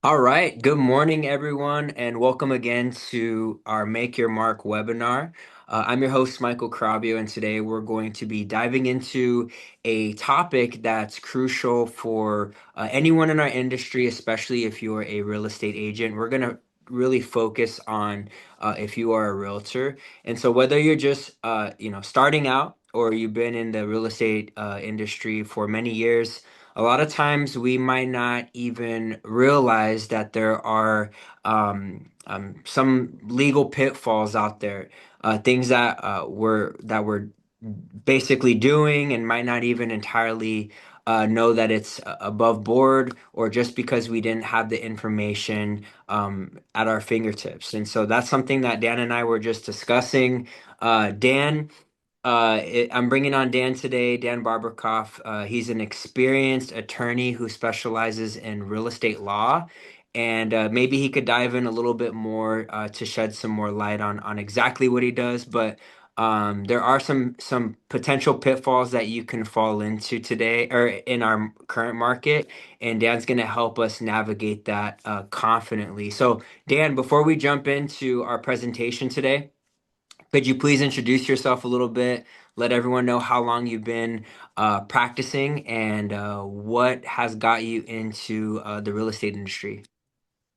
All right. Good morning, everyone, and welcome again to our Make Your Mark webinar. I'm your host, Michael Crabio, and today we're going to be diving into a topic that's crucial for anyone in our industry, especially if you're a real estate agent. We're going to really focus on if you are a realtor. And so whether you're just starting out or you've been in the real estate industry for many years, a lot of times we might not even realize that there are some legal pitfalls out there, things that we're basically doing and might not even entirely know that it's above board, or just because we didn't have the information at our fingertips. And so that's something that Dan and I were just discussing. I'm bringing on Dan today, Dan Barberkoff. He's an experienced attorney who specializes in real estate law, and maybe he could dive in a little bit more to shed some more light on exactly what he does. But there are some potential pitfalls that you can fall into today or in our current market, and Dan's going to help us navigate that confidently. So, Dan, before we jump into our presentation today, could you please introduce yourself a little bit? Let everyone know how long you've been practicing and what has got you into the real estate industry.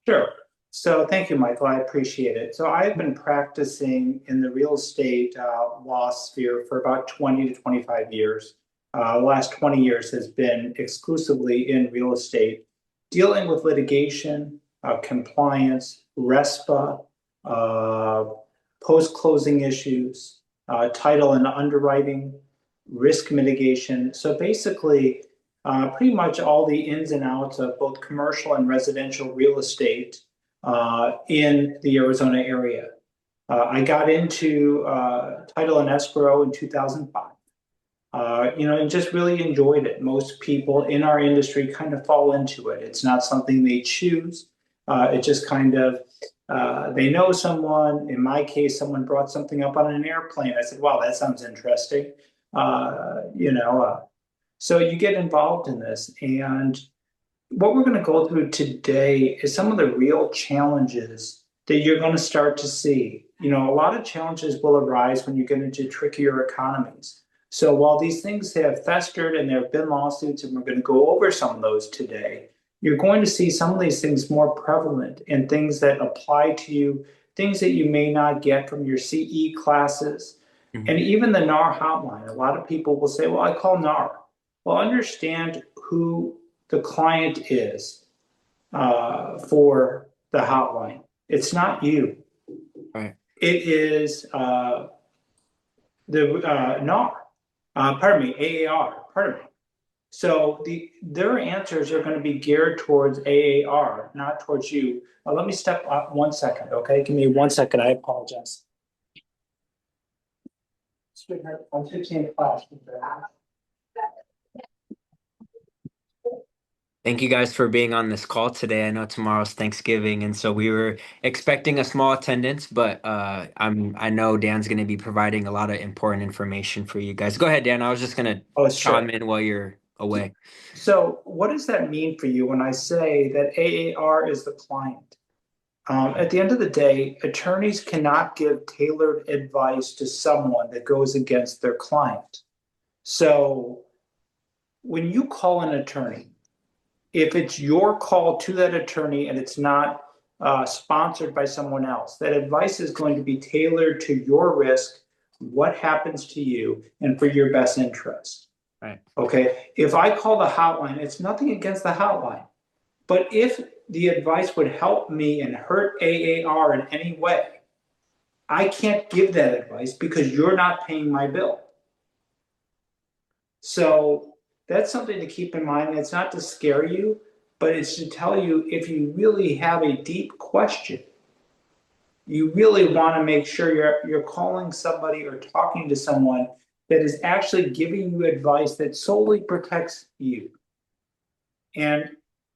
Sure. So thank you, Michael. I appreciate it. So I've been practicing in the real estate law sphere for about 20 to 25 years. The last 20 years has been exclusively in real estate, dealing with litigation, compliance, RESPA, uh, post-closing issues, title and underwriting, risk mitigation. So basically, pretty much all the ins and outs of both commercial and residential real estate in the Arizona area. I got into title and escrow in 2005. And just really enjoyed it. Most people in our industry kind of fall into it. It's not something they choose. It just kind of they know someone. In my case, someone brought something up on an airplane. I said, "Wow, that sounds interesting." Uh, you know, uh, so you get involved in this, and what we're going to go through today is some of the real challenges that you're going to start to see. A lot of challenges will arise when you get into trickier economies. So while these things have festered and there have been lawsuits, and we're going to go over some of those today, you're going to see some of these things more prevalent and things that apply to you, things that you may not get from your CE classes, and Mhm. even the NAR hotline. A lot of people will say, well, I call NAR. Well, understand who the client is for the hotline. It's not you. Right. It is the NAR. Pardon me, AAR. Pardon me. So their answers are going to be geared towards AAR, not towards you. Let me step up 1 second, okay? Give me 1 second. I apologize. I'm teaching class. Thank you guys for being on this call today. I know tomorrow's Thanksgiving, and so we were expecting a small attendance, but I know Dan's going to be providing a lot of important information for you guys. Go ahead, Dan. I was just going to Oh, chime sure. in while you're away. So, what does that mean for you when I say that AAR is the client? At the end of the day, attorneys cannot give tailored advice to someone that goes against their client. So, when you call an attorney, if it's your call to that attorney and it's not sponsored by someone else, that advice is going to be tailored to your risk, what happens to you, and for your best interest. Right. Okay. If I call the hotline, it's nothing against the hotline. But if the advice would help me and hurt AAR in any way, I can't give that advice because you're not paying my bill. So that's something to keep in mind. It's not to scare you, but it's to tell you if you really have a deep question, you really want to make sure you're calling somebody or talking to someone that is actually giving you advice that solely protects you. And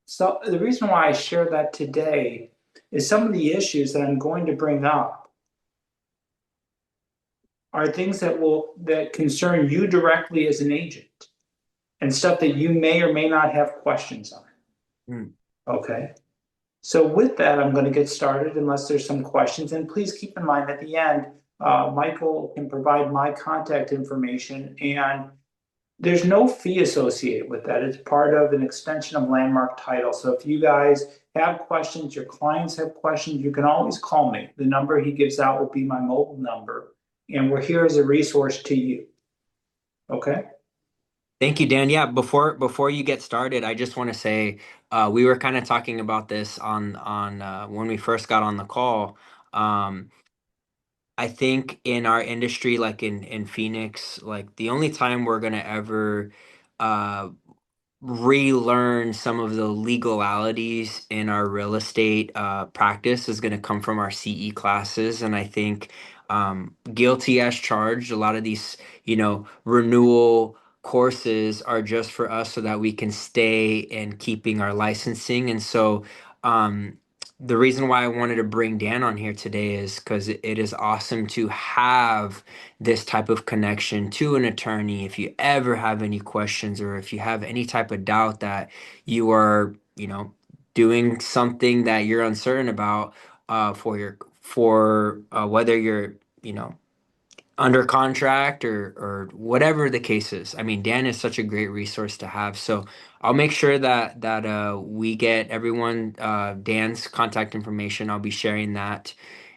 so the reason why I share that today is some of the issues that I'm going to bring up are things that concern you directly as an agent and stuff that you may or may not have questions on. Mm. Okay. So with that, I'm going to get started unless there's some questions. And please keep in mind at the end, Michael can provide my contact information, and there's no fee associated with that. It's part of an extension of Landmark Title. So if you guys have questions, your clients have questions, you can always call me. The number he gives out will be my mobile number, and we're here as a resource to you. Okay? Thank you, Dan. Yeah, before you get started, I just want to say we were kind of talking about this on when we first got on the call. Um, I think in our industry, like in Phoenix, like the only time we're gonna ever uh, relearn some of the legalities in our real estate practice is going to come from our CE classes. And I think guilty as charged, a lot of these, renewal courses are just for us so that we can stay in keeping our licensing. And so, the reason why I wanted to bring Dan on here today is because it is awesome to have this type of connection to an attorney. If you ever have any questions or if you have any type of doubt that you are, doing something that you're uncertain about, for whether you're, under contract or whatever the case is. I mean, Dan is such a great resource to have. So I'll make sure that we get everyone Dan's contact information. I'll be sharing that.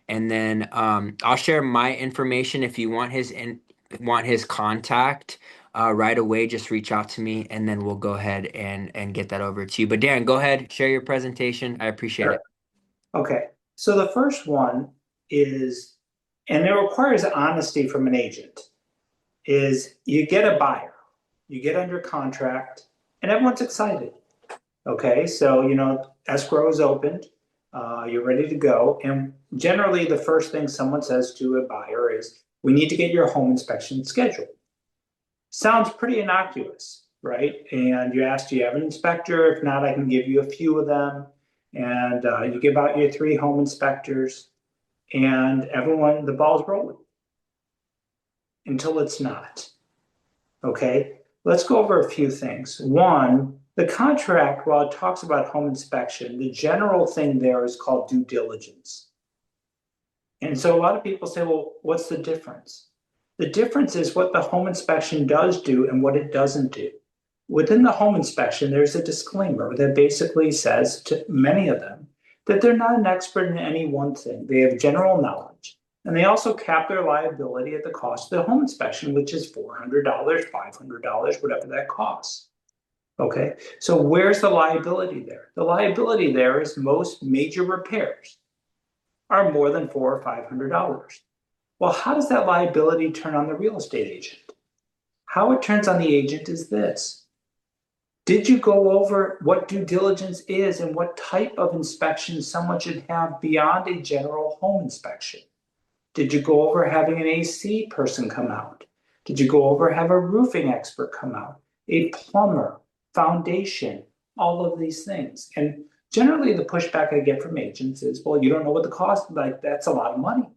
And then I'll share my information if you want his contact right away, just reach out to me and then we'll go ahead and get that over to you. But Dan, go ahead, share your presentation. I appreciate it. Sure. Okay. So the first one is, and it requires honesty from an agent, is you get a buyer, you get under contract, and everyone's excited. Okay. So, escrow is opened, you're ready to go. And generally, the first thing someone says to a buyer is, we need to get your home inspection scheduled. Sounds pretty innocuous, right? And you ask, do you have an inspector? If not, I can give you a few of them. And you give out your three home inspectors, and everyone, the ball's rolling until it's not. Okay, let's go over a few things. One, the contract, while it talks about home inspection, the general thing there is called due diligence. And so a lot of people say, well, what's the difference? The difference is what the home inspection does do and what it doesn't do. Within the home inspection, there's a disclaimer that basically says to many of them that they're not an expert in any one thing. They have general knowledge. And they also cap their liability at the cost of the home inspection, which is $400, $500, whatever that costs. Okay, so where's the liability there? The liability there is most major repairs are more than $400 or $500. Well, how does that liability turn on the real estate agent? How it turns on the agent is this. Did you go over what due diligence is and what type of inspection someone should have beyond a general home inspection? Did you go over having an AC person come out? Did you go over have a roofing expert come out? A plumber, foundation, all of these things. And generally the pushback I get from agents is, well, you don't know what the cost, like that's a lot of money.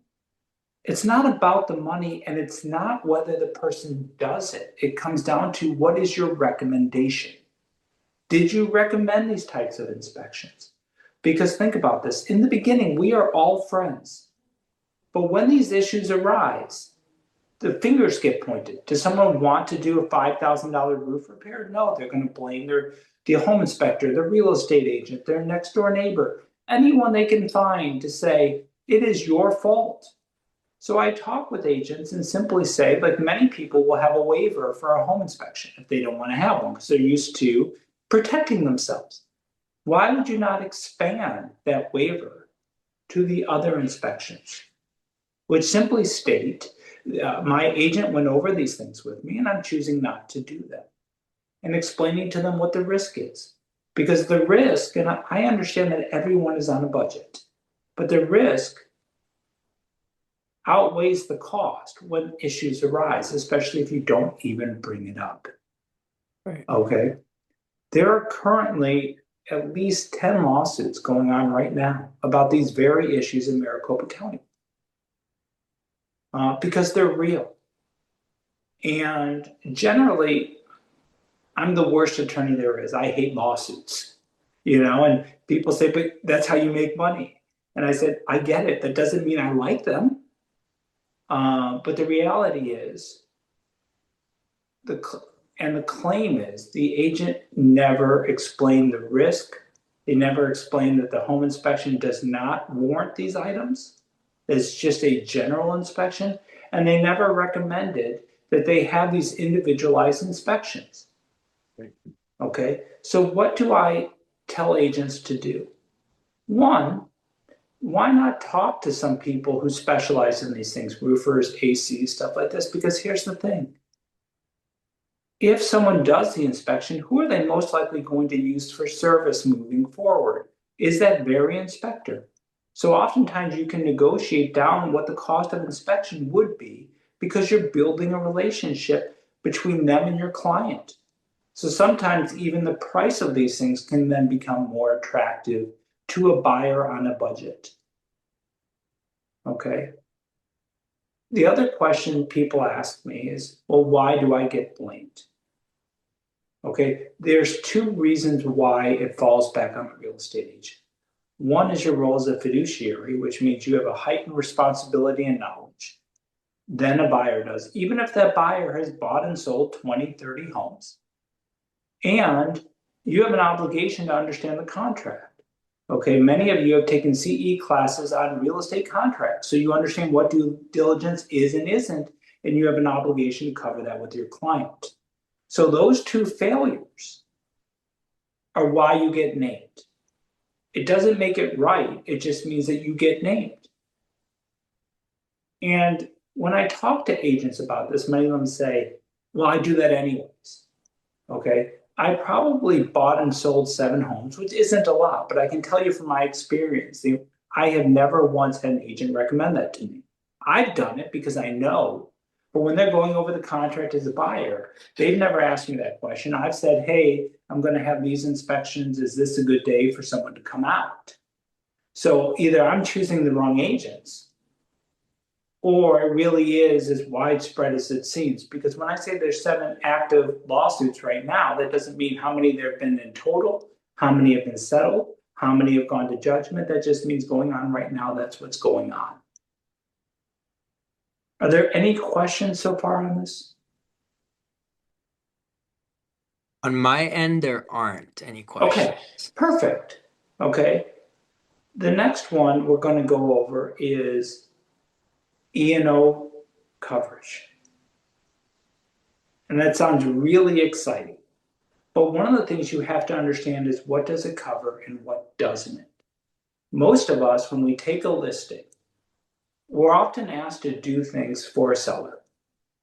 It's not about the money and it's not whether the person does it. It comes down to what is your recommendation? Did you recommend these types of inspections? Because think about this, in the beginning, we are all friends. But when these issues arise, the fingers get pointed. Does someone want to do a $5,000 roof repair? No, they're going to blame the home inspector, the real estate agent, their next door neighbor, anyone they can find to say, it is your fault. So I talk with agents and simply say, like many people will have a waiver for a home inspection if they don't want to have one because they're used to protecting themselves. Why would you not expand that waiver to the other inspections, which simply state, my agent went over these things with me and I'm choosing not to do them, and explaining to them what the risk is. Because the risk, and I understand that everyone is on a budget, but the risk outweighs the cost when issues arise, especially if you don't even bring it up. Right. Okay. There are currently at least 10 lawsuits going on right now about these very issues in Maricopa County because they're real. And generally, I'm the worst attorney there is. I hate lawsuits, and People say, but that's how you make money. And I said, I get it. That doesn't mean I like them. But the reality is, the and the claim is the agent never explained the risk. They never explained that the home inspection does not warrant these items. It's just a general inspection. And they never recommended that they have these individualized inspections. Okay. So, what do I tell agents to do? One, why not talk to some people who specialize in these things, roofers, AC, stuff like this? Because here's the thing, if someone does the inspection, who are they most likely going to use for service moving forward? Is that very inspector. So oftentimes you can negotiate down what the cost of inspection would be because you're building a relationship between them and your client. So sometimes even the price of these things can then become more attractive to a buyer on a budget. Okay. The other question people ask me is, well, why do I get blamed? Okay, there's two reasons why it falls back on the real estate agent. One is your role as a fiduciary, which means you have a heightened responsibility and knowledge than a buyer does, even if that buyer has bought and sold 20, 30 homes. And you have an obligation to understand the contract. Okay, many of you have taken CE classes on real estate contracts, so you understand what due diligence is and isn't, and you have an obligation to cover that with your client. So those two failures are why you get named. It doesn't make it right, it just means that you get named. And when I talk to agents about this, many of them say, well, I do that anyways. Okay. I probably bought and sold 7 homes, which isn't a lot, but I can tell you from my experience, I have never once had an agent recommend that to me. I've done it because I know, but when they're going over the contract as a buyer, they've never asked me that question. I've said, hey, I'm going to have these inspections. Is this a good day for someone to come out? So either I'm choosing the wrong agents or it really is as widespread as it seems. Because when I say there's 7 active lawsuits right now, that doesn't mean how many there have been in total, how many have been settled, how many have gone to judgment. That just means going on right now. That's what's going on. Are there any questions so far on this? On my end, there aren't any questions. Okay, perfect. Okay. The next one we're going to go over is E&O coverage. And that sounds really exciting. But one of the things you have to understand is what does it cover and what doesn't it? Most of us, when we take a listing, we're often asked to do things for a seller,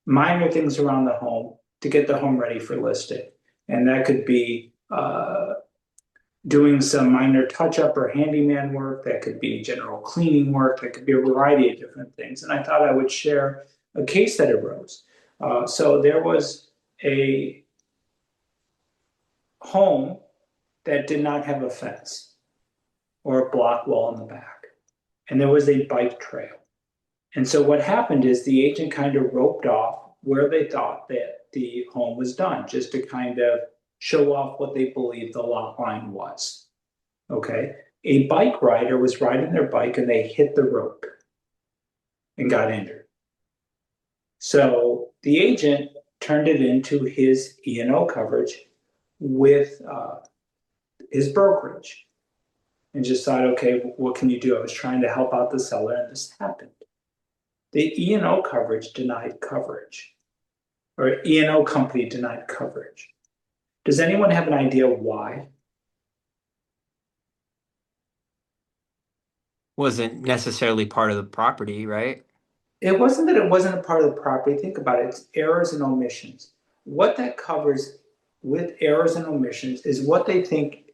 minor things around the home to get the home ready for listing. And that could be doing some minor touch up or handyman work, that could be general cleaning work, that could be a variety of different things. And I thought I would share a case that arose. So there was a home that did not have a fence or a block wall in the back, and there was a bike trail. And so what happened is the agent kind of roped off where they thought that the home was done, just to kind of show off what they believed the lot line was. Okay. A bike rider was riding their bike and they hit the rope and got injured. So the agent turned it into his E&O coverage with his brokerage and just thought, okay, what can you do? I was trying to help out the seller and this happened. The E&O coverage denied coverage, or E&O company denied coverage. Does anyone have an idea why? Wasn't necessarily part of the property, right? It wasn't that it wasn't a part of the property. Think about it. It's errors and omissions. What that covers with errors and omissions is what they think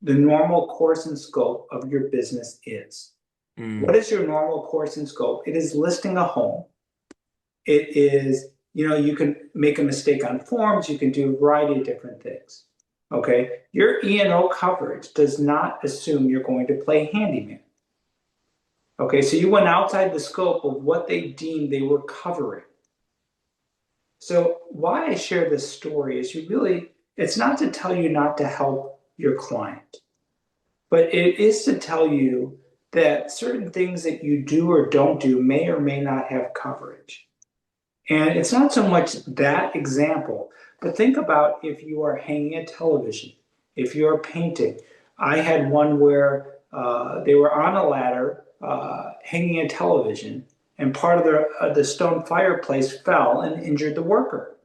the normal course and scope of your business is. What is your normal course and scope? It is listing a home. It is, you can make a mistake on forms. You can do a variety of different things. Okay. Your E&O coverage does not assume you're going to play handyman. Okay. So you went outside the scope of what they deemed they were covering. So why I share this story is it's not to tell you not to help your client. but it is to tell you that certain things that you do or don't do may or may not have coverage. And it's not so much that example, but think about if you are hanging a television, if you're painting. I had one where they were on a ladder hanging a television, and part of the stone fireplace fell and injured the worker.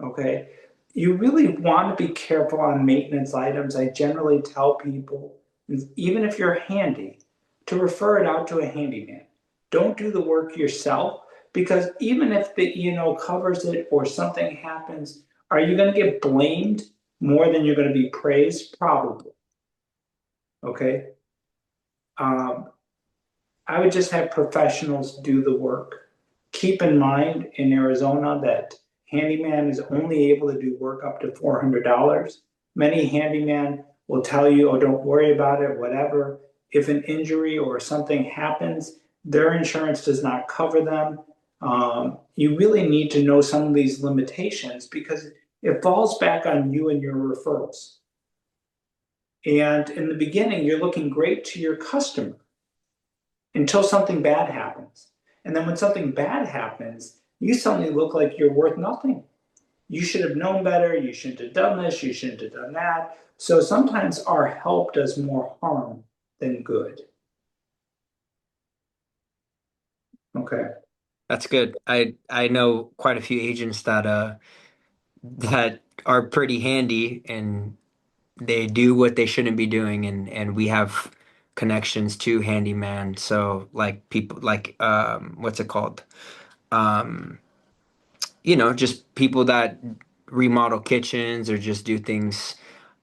Okay. You really want to be careful on maintenance items. I generally tell people, even if you're handy, to refer it out to a handyman. Don't do the work yourself because even if the E&O covers it or something happens, are you going to get blamed more than you're going to be praised? Probably. Okay. Um, I would just have professionals do the work. Keep in mind in Arizona that handyman is only able to do work up to $400. Many handyman will tell you, oh, don't worry about it, whatever. If an injury or something happens, their insurance does not cover them. You really need to know some of these limitations because it falls back on you and your referrals. And in the beginning, you're looking great to your customer until something bad happens. And then when something bad happens, you suddenly look like you're worth nothing. You should have known better. You shouldn't have done this. You shouldn't have done that. So sometimes our help does more harm than good. Okay. That's good. I know quite a few agents that are pretty handy and they do what they shouldn't be doing, and we have connections to handyman. So like people like what's it called? Um just people that remodel kitchens or just do things,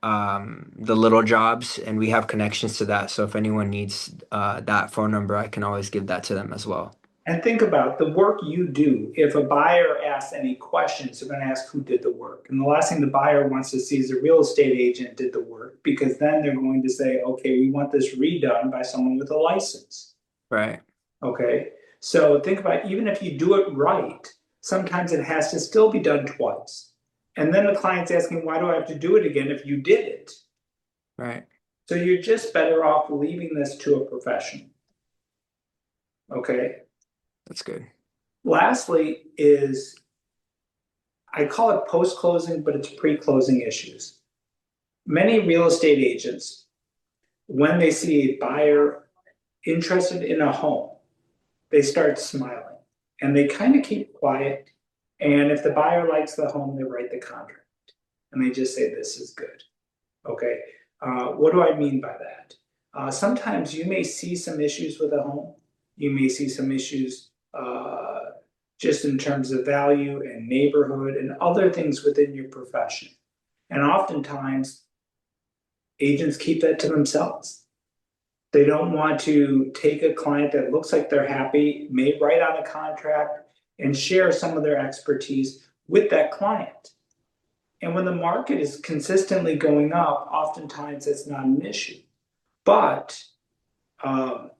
the little jobs, and we have connections to that. So if anyone needs that phone number, I can always give that to them as well. And think about the work you do. If a buyer asks any questions, they're going to ask who did the work. And the last thing the buyer wants to see is a real estate agent did the work because then they're going to say, okay, we want this redone by someone with a license. Right. Okay. So think about even if you do it right, sometimes it has to still be done twice. And then the client's asking, why do I have to do it again if you did it? Right. So you're just better off leaving this to a professional. Okay. That's good. Lastly, is I call it post closing, but it's pre closing issues. Many real estate agents, when they see a buyer interested in a home, they start smiling and they kind of keep quiet. And if the buyer likes the home, they write the contract and they just say, this is good. Okay. What do I mean by that? Sometimes you may see some issues with a home. You may see some issues just in terms of value and neighborhood and other things within your profession. And oftentimes, agents keep that to themselves. They don't want to take a client that looks like they're happy, may write on a contract, and share some of their expertise with that client. And when the market is consistently going up, oftentimes it's not an issue. But um,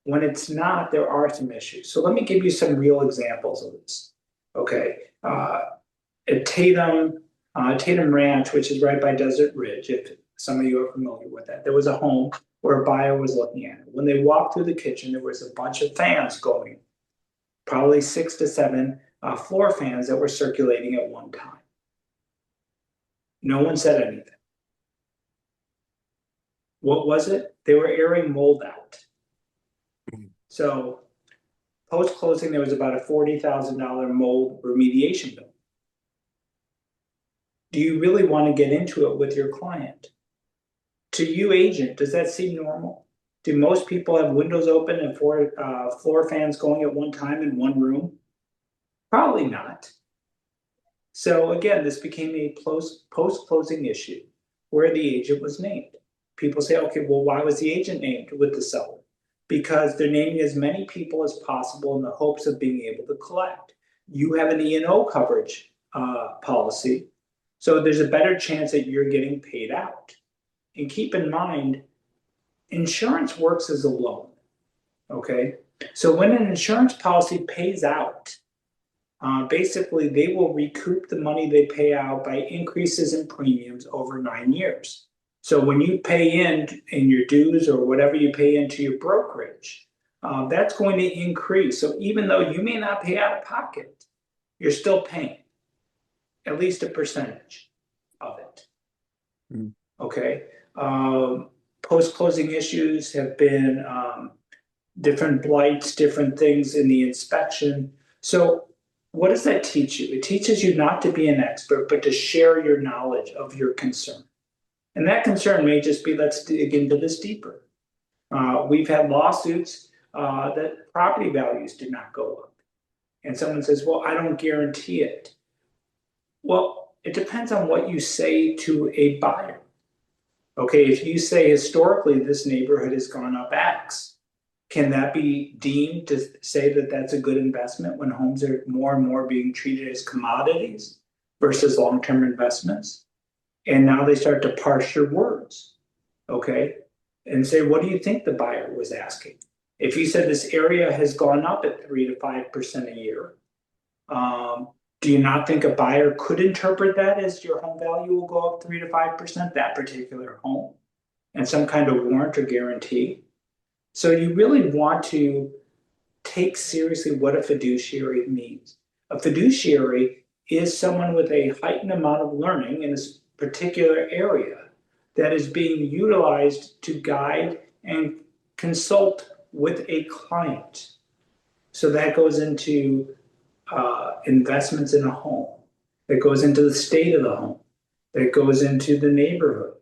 when it's not, there are some issues. So let me give you some real examples of this. Okay. At Tatum Ranch, which is right by Desert Ridge, if some of you are familiar with that, there was a home where a buyer was looking at it. When they walked through the kitchen, there was a bunch of fans going, probably 6 to 7 floor fans that were circulating at one time. No one said anything. What was it? They were airing mold out. So post closing, there was about a $40,000 mold remediation bill. Do you really want to get into it with your client? To you, agent, does that seem normal? Do most people have windows open and four floor fans going at one time in one room? Probably not. So again, this became a post-closing issue where the agent was named. People say, okay, well, why was the agent named with the seller? Because they're naming as many people as possible in the hopes of being able to collect. You have an E&O coverage policy, so there's a better chance that you're getting paid out. And keep in mind, insurance works as a loan, okay? So when an insurance policy pays out, basically they will recoup the money they pay out by increases in premiums over 9 years. So when you pay in your dues or whatever you pay into your brokerage, that's going to increase. So even though you may not pay out of pocket, you're still paying at least a percentage of it. Mm. Okay. Post-closing issues have been different blights, different things in the inspection. So what does that teach you? It teaches you not to be an expert, but to share your knowledge of your concern. And that concern may just be, let's dig into this deeper. We've had lawsuits that property values did not go up. And someone says, well, I don't guarantee it. Well, it depends on what you say to a buyer. Okay, if you say historically this neighborhood has gone up X, can that be deemed to say that that's a good investment when homes are more and more being treated as commodities versus long-term investments? And now they start to parse your words, okay, and say, what do you think the buyer was asking? If you said this area has gone up at 3 to 5% a year, um, do you not think a buyer could interpret that as your home value will go up 3 to 5%, that particular home, and some kind of warrant or guarantee? So you really want to take seriously what a fiduciary means. A fiduciary is someone with a heightened amount of learning in a particular area that is being utilized to guide and consult with a client. So that goes into investments in a home, that goes into the state of the home, that goes into the neighborhood.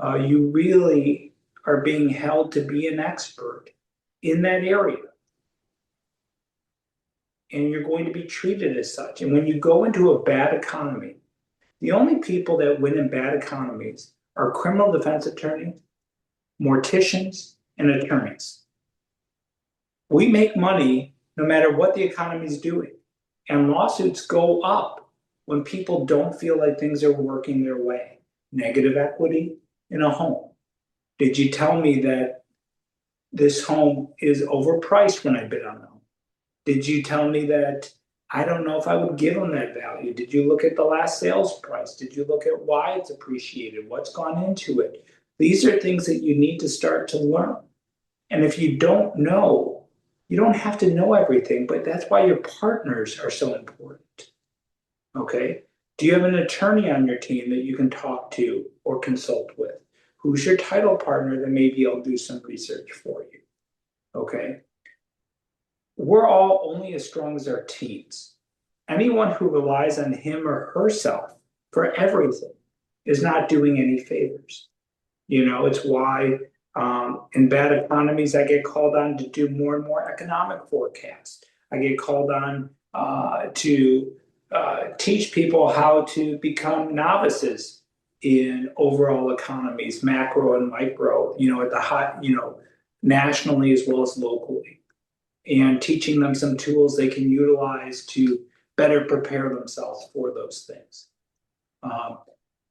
You really are being held to be an expert in that area, and you're going to be treated as such. And when you go into a bad economy, the only people that win in bad economies are criminal defense attorneys, morticians, and attorneys. We make money no matter what the economy is doing. And lawsuits go up when people don't feel like things are working their way. Negative equity in a home. Did you tell me that this home is overpriced when I bid on the home? Did you tell me that I don't know if I would give them that value? Did you look at the last sales price? Did you look at why it's appreciated? What's gone into it? These are things that you need to start to learn. And if you don't know, you don't have to know everything, but that's why your partners are so important. Okay. Do you have an attorney on your team that you can talk to or consult with? Who's your title partner that maybe I'll do some research for you? Okay. We're all only as strong as our teams. Anyone who relies on him or herself for everything is not doing any favors. It's why in bad economies, I get called on to do more and more economic forecasts. I get called on to teach people how to become novices in overall economies, macro and micro, at the high, nationally as well as locally, and teaching them some tools they can utilize to better prepare themselves for those things. Um,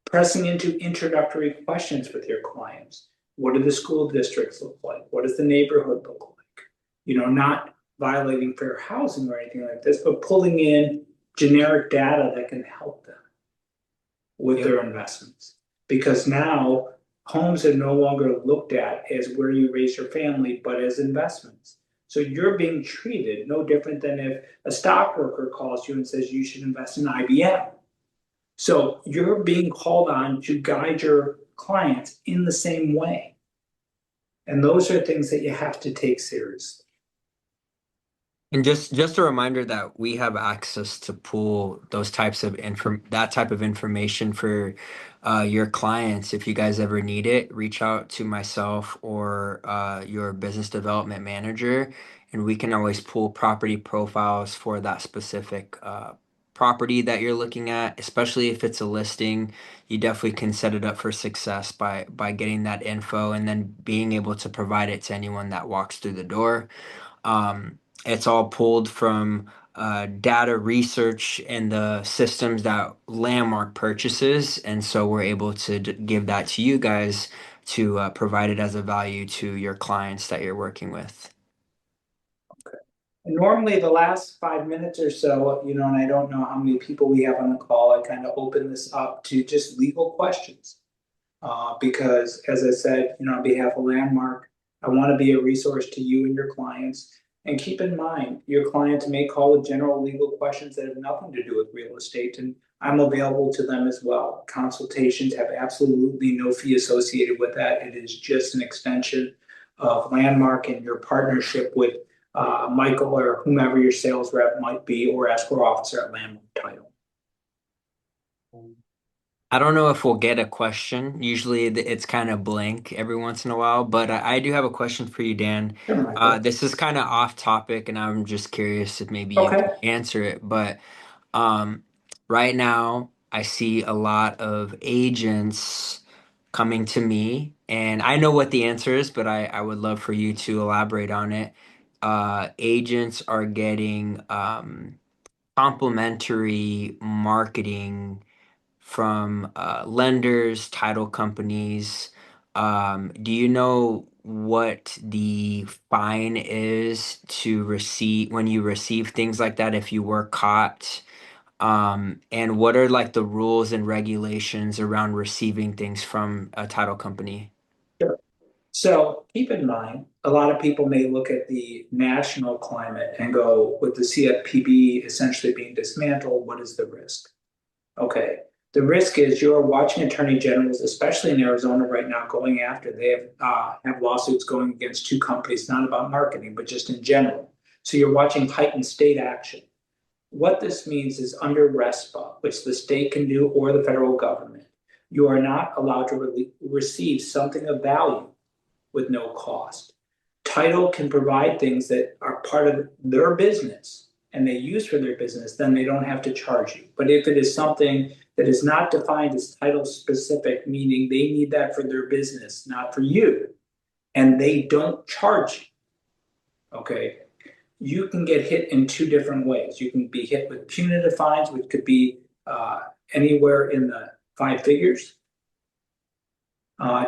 Pressing into introductory questions with your clients. What do the school districts look like? What does the neighborhood look like? Not violating fair housing or anything like this, but pulling in generic data that can help them with Yep. their investments. Because now homes are no longer looked at as where you raise your family, but as investments. So you're being treated no different than if a stockbroker calls you and says you should invest in IBM. So you're being called on to guide your clients in the same way. And those are things that you have to take seriously. And just a reminder that we have access to pool those types of that type of information for your clients. If you guys ever need it, reach out to myself or your business development manager, and we can always pull property profiles for that specific property that you're looking at. Especially if it's a listing, you definitely can set it up for success by getting that info and then being able to provide it to anyone that walks through the door. It's all pulled from data research and the systems that Landmark purchases. And so we're able to give that to you guys to provide it as a value to your clients that you're working with. And normally the last 5 minutes or so, and I don't know how many people we have on the call, I kind of open this up to just legal questions. because, as I said, on behalf of Landmark, I want to be a resource to you and your clients. And keep in mind, your clients may call with general legal questions that have nothing to do with real estate, and I'm available to them as well. Consultations have absolutely no fee associated with that. It is just an extension of Landmark and your partnership with Michael or whomever your sales rep might be, or escrow officer at Landmark Title. I don't know if we'll get a question. Usually it's kind of blank every once in a while, but I do have a question for you, Dan. Sure, Michael. This is kind of off topic, and I'm just curious if maybe you can Okay. answer it. But um, right now, I see a lot of agents coming to me, and I know what the answer is, but I would love for you to elaborate on it. Agents are getting complimentary marketing from lenders, title companies. Do you know what the fine is to receive when you receive things like that if you were caught? And what are like the rules and regulations around receiving things from a title company? Sure. So keep in mind, a lot of people may look at the national climate and go, with the CFPB essentially being dismantled, what is the risk? Okay. The risk is you're watching attorney generals, especially in Arizona right now, going after. They have lawsuits going against two companies, not about marketing, but just in general. So you're watching heightened state action. What this means is under RESPA, which the state can do or the federal government, you are not allowed to receive something of value with no cost. Title can provide things that are part of their business and they use for their business, then they don't have to charge you. But if it is something that is not defined as title specific, meaning they need that for their business, not for you, and they don't charge you, okay, you can get hit in two different ways. You can be hit with punitive fines, which could be anywhere in the five figures,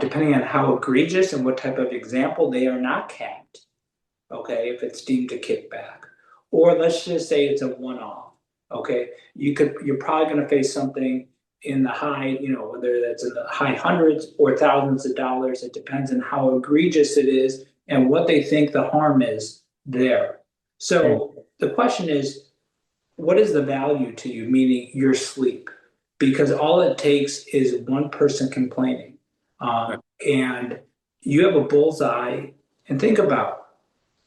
depending on how egregious and what type of example. They are not capped, okay, if it's deemed a kickback. Or let's just say it's a one-off, okay? You're probably going to face something in the high, whether that's in the high hundreds or thousands of dollars. It depends on how egregious it is and what they think the harm is there. Mm. So the question is, what is the value to you, meaning your sleep? Because all it takes is one person complaining. Right. And you have a bullseye. And think about,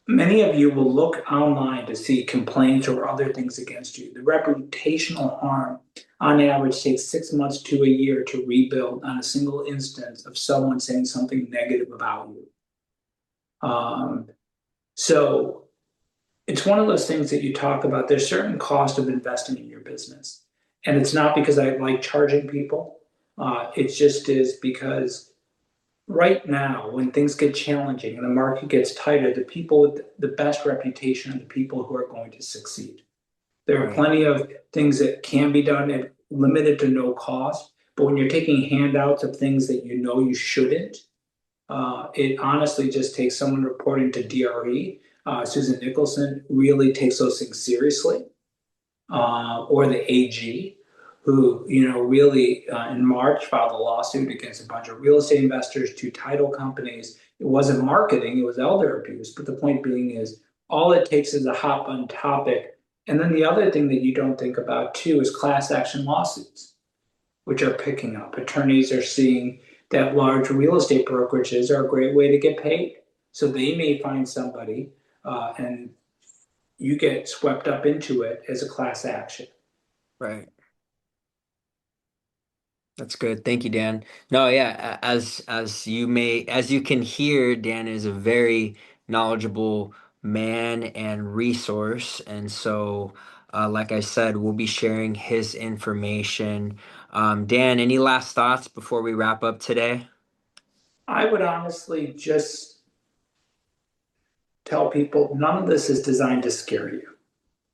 many of you will look online to see complaints or other things against you. The reputational harm, on average, takes 6 months to a year to rebuild on a single instance of someone saying something negative about you. Um, so it's one of those things that you talk about. There's certain cost of investing in your business. And it's not because I like charging people. It just is because right now, when things get challenging and the market gets tighter, the people with the best reputation are the people who are going to succeed. There are Right. plenty of things that can be done at limited to no cost, but when you're taking handouts of things that you know you shouldn't, it honestly just takes someone reporting to DRE. Susan Nicholson really takes those things seriously, or the AG, who really in March filed a lawsuit against a bunch of real estate investors, two title companies. It wasn't marketing; it was elder abuse. But the point being is, all it takes is a hot button topic. And then the other thing that you don't think about too is class action lawsuits, which are picking up. Attorneys are seeing that large real estate brokerages are a great way to get paid. So they may find somebody, and you get swept up into it as a class action. Right. That's good. Thank you, Dan. No, yeah, as you can hear, Dan is a very knowledgeable man and resource. And so, like I said, we'll be sharing his information. Dan, any last thoughts before we wrap up today? I would honestly just tell people none of this is designed to scare you.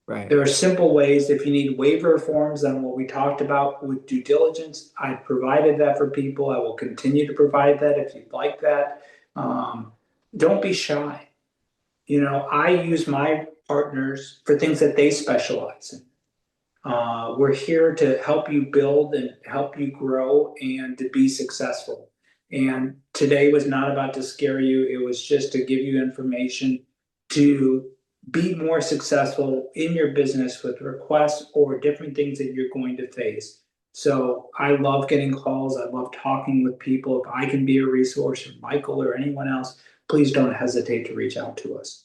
Right. There are simple ways. If you need waiver forms on what we talked about with due diligence, I provided that for people. I will continue to provide that if you'd like that. Um, don't be shy. I use my partners for things that they specialize in. We're here to help you build and help you grow and to be successful. And today was not about to scare you, it was just to give you information to be more successful in your business with requests or different things that you're going to face. So I love getting calls. I love talking with people. If I can be a resource, or Michael or anyone else, please don't hesitate to reach out to us.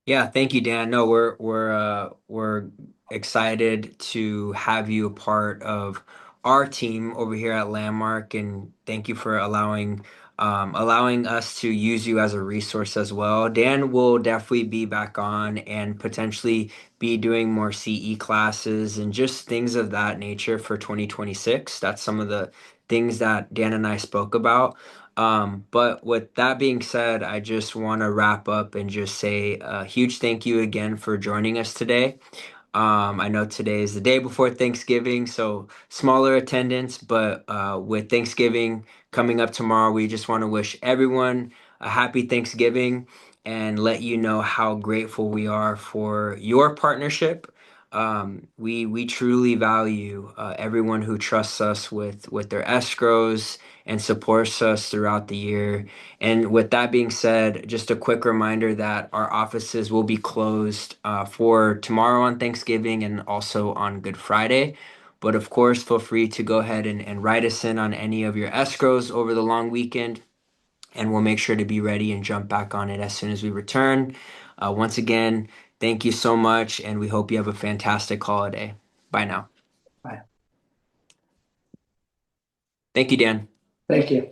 Yeah, thank you, Dan. No, we're excited to have you a part of our team over here at Landmark, and thank you for allowing us to use you as a resource as well. Dan will definitely be back on and potentially be doing more CE classes and just things of that nature for 2026. That's some of the things that Dan and I spoke about. But with that being said, I just want to wrap up and just say a huge thank you again for joining us today. I know today is the day before Thanksgiving, so smaller attendance, but with Thanksgiving coming up tomorrow, we just want to wish everyone a happy Thanksgiving and let you know how grateful we are for your partnership. We truly value everyone who trusts us with their escrows and supports us throughout the year. And with that being said, just a quick reminder that our offices will be closed for tomorrow on Thanksgiving and also on Good Friday. But of course, feel free to go ahead and write us in on any of your escrows over the long weekend, and we'll make sure to be ready and jump back on it as soon as we return. Once again, thank you so much, and we hope you have a fantastic holiday. Bye now. Bye. Thank you, Dan. Thank you.